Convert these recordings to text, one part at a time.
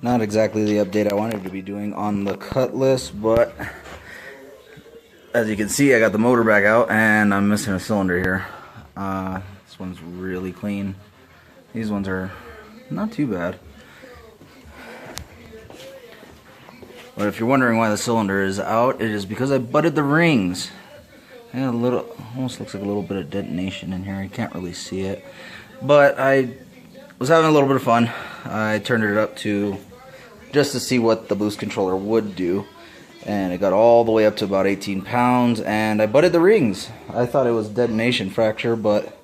Not exactly the update I wanted to be doing on the Cutlass, but as you can see, I got the motor back out and I'm missing a cylinder here. This one's really clean. These ones are not too bad. But if you're wondering why the cylinder is out, it is because I butted the rings. I got a little, almost looks like a little bit of detonation in here. I can't really see it. But I was having a little bit of fun. I turned it up to just to see what the boost controller would do. And it got all the way up to about 18 pounds, and I butted the rings. I thought it was detonation fracture, but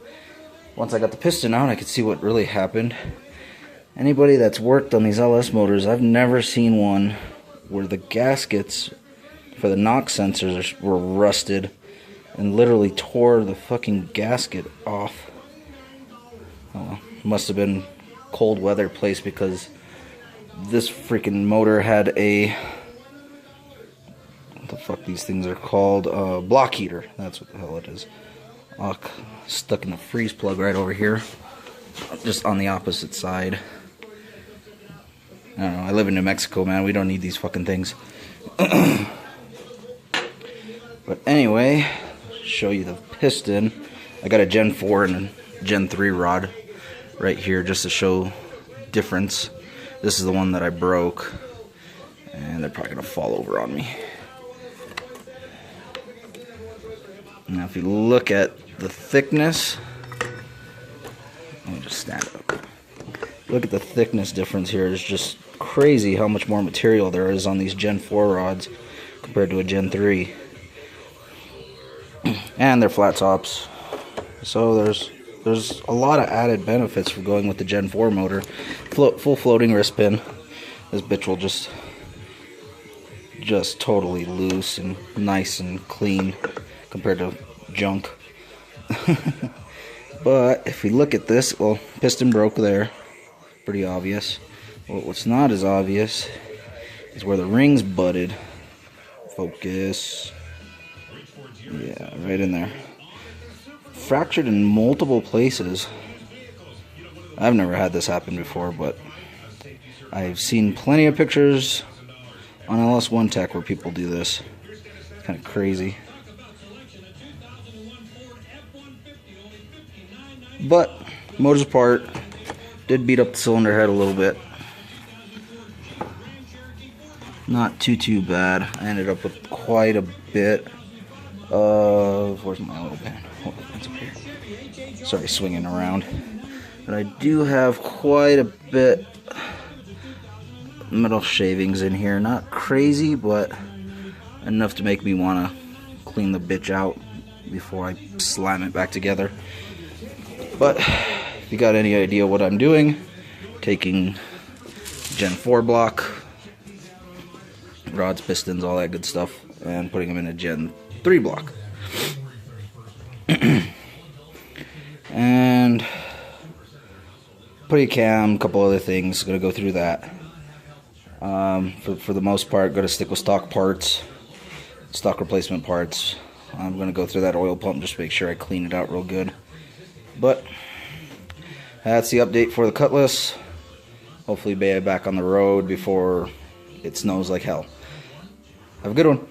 once I got the piston out, I could see what really happened. Anybody that's worked on these LS motors, I've never seen one where the gaskets for the knock sensors were rusted and literally tore the fucking gasket off. Oh, must have been cold weather place, because this freaking motor had a, what the fuck these things are called, block heater. That's what the hell it is. Stuck in the freeze plug right over here, just on the opposite side. I don't know, I live in New Mexico, man. We don't need these fucking things. But anyway, show you the piston. I got a Gen 4 and a Gen 3 rod right here just to show difference. This is the one that I broke, and they're probably gonna fall over on me. Now if you look at the thickness, let me just stand up. Look at the thickness difference here. It's just crazy how much more material there is on these Gen 4 rods compared to a Gen 3. And they're flat tops. So there's a lot of added benefits for going with the Gen 4 motor. Full floating wrist pin. This bitch will just totally loose and nice and clean compared to junk. But if we look at this, well, piston broke there. Pretty obvious. Well, what's not as obvious is where the rings butted. Focus. Yeah, right in there. Fractured in multiple places. I've never had this happen before, but I've seen plenty of pictures on LS1 Tech where people do this. It's kind of crazy. But, motor's apart. Did beat up the cylinder head a little bit. Not too bad. I ended up with quite a bit of, where's my oil pan? Oh, it's up here. Sorry, swinging around. But I do have quite a bit metal shavings in here. Not crazy, but enough to make me want to clean the bitch out before I slam it back together. But if you got any idea what I'm doing, taking Gen 4 block, rods, pistons, all that good stuff, and putting them in a Gen 3 block. And putty cam, a couple other things, gonna go through that. For the most part, gonna stick with stock parts, stock replacement parts. I'm gonna go through that oil pump just to make sure I clean it out real good. But that's the update for the Cutlass. Hopefully be back on the road before it snows like hell. Have a good one.